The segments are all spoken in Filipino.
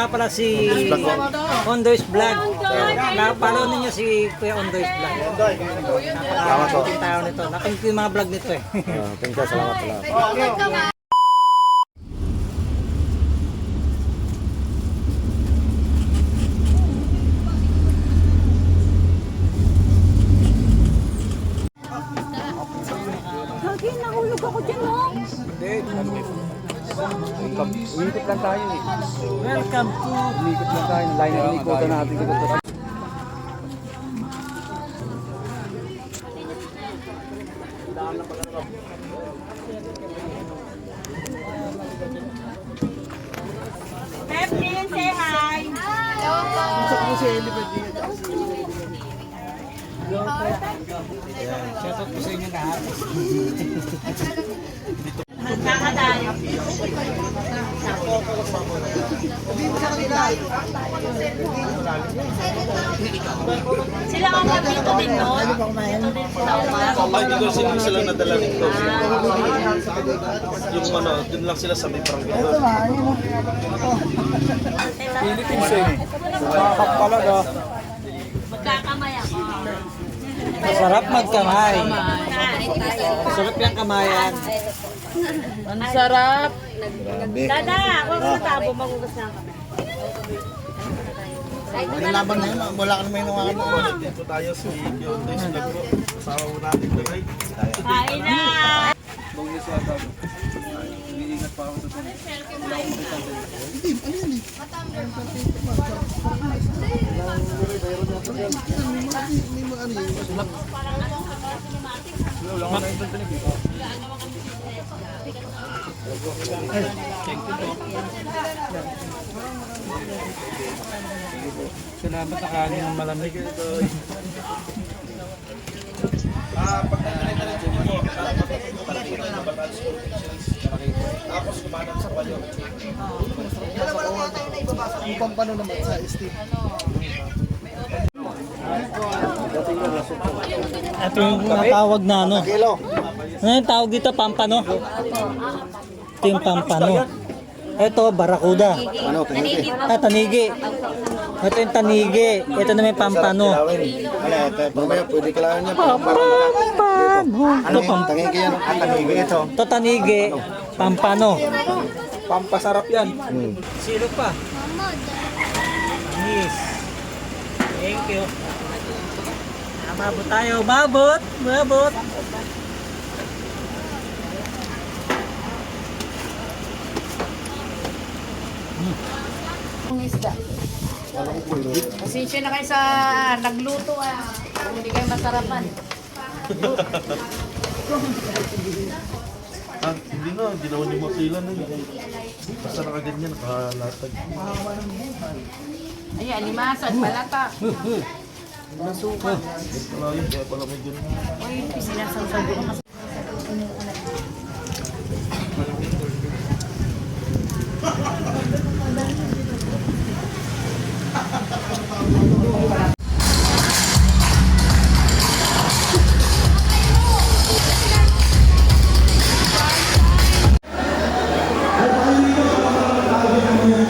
nga pala si Ondoy's Vlog. Na-follow ninyo si Kuya Ondoy's Vlog. Napaka-ating tao nito. Napanood ko yung mga vlog nito eh. Thank you, salamat. Lagi, nahulog ako dyan, oh. Umikot lang tayo eh. Welcome to... Umikot lang tayo. Line na ikutan natin dito. Pepin, say hi. Shout out po sa inyo lahat. Kakadayo. Sila ang dito din noon. Hindi ko sila nadala rito. Yung ano, dun lang sila sa may barangay. Philippines eh. Kapalaga. Magkakamay ako. Masarap magkamay. Masarap yung kamayan. Ang sarap. Dada, huwag mo tabo, magugas na kami. Yung laban na yun, wala ka naman yung mga dito tayo sa Yondoy sa Lagro. Kasama mo natin na guys. Kain na! Iniingat pa ako sa Salamat sa kanin ng malamig. Tapos kumanan sa kayo. Yung pampano naman sa Steve. Ito yung natawag na ano. Ano yung tawag dito? Pampano? Ito yung pampano. Ito, barakuda. Ano, tinigil? Tanigi. Ito yung tanigi. Ito naman yung pampano. Wala, mamaya pwede kailangan niya. Pampano. Ito, Tangigi yan. Tangigi ito. ito tanigi. Pampano. Pampasarap yan. Silo pa. Yes. Thank you. Mabot tayo. Mabot. Mabot. Ang isda. Pasensya na kayo sa nagluto ah. Hindi kayo masarapan. Hindi na, ginawa niyo makila na yun. Basta nakaganyan, nakalatag. Ay, alimasag, palata. Nasukan. Wala yun, kaya pala may ganun. Uy, sinasasabi ko kasi.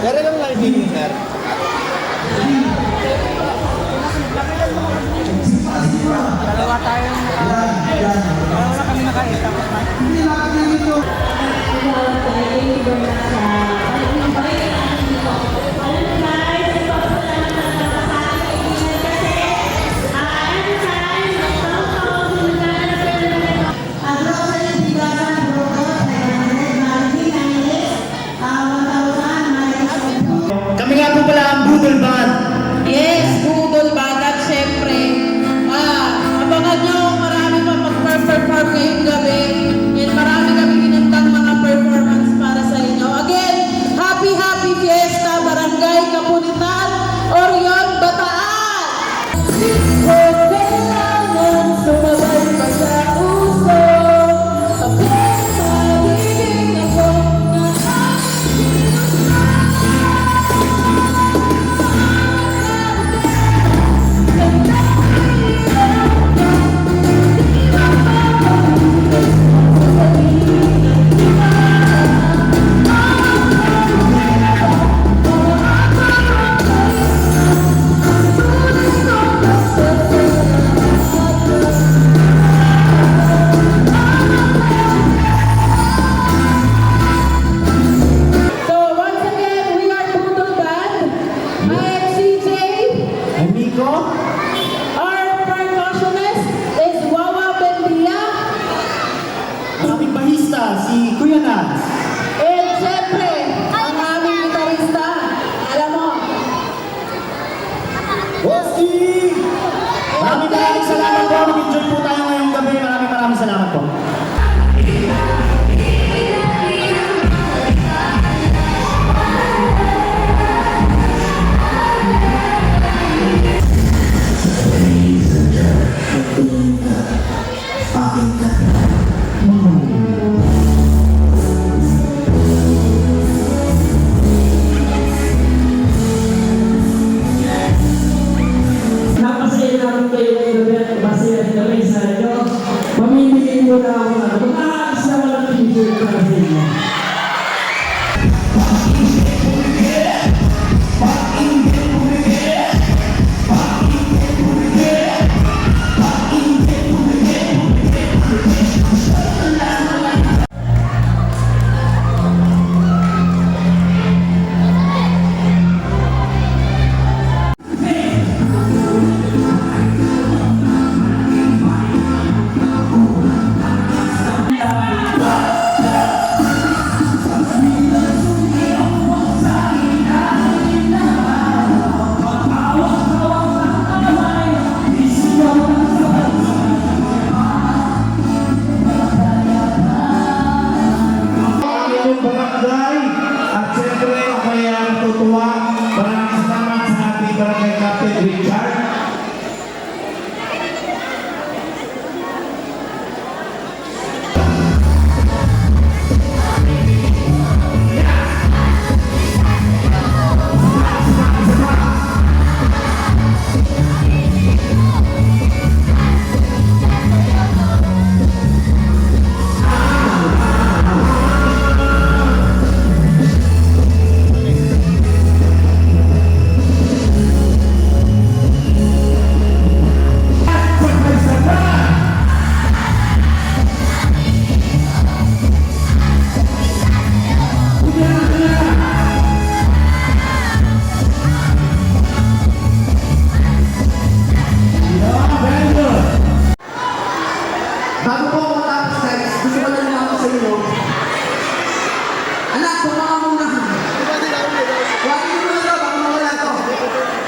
Kaya lang lang din, sir. Dalawa na kami nakain. Tapos na. Kami nga po pala ang Budol Band. Yes, budol bagat, syempre. Abangan nyo, marami pa mag-perform ngayong gabi. And marami kami kinantang mga performance para sa inyo. Again, happy fiesta, Barangay Kapulitan, Orion, Bataan! Huwag kailangan sumabay pa sa uso. Kapag magiging ako na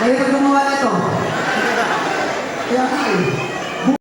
Kayo na gumawa na ito. Kaya kayo.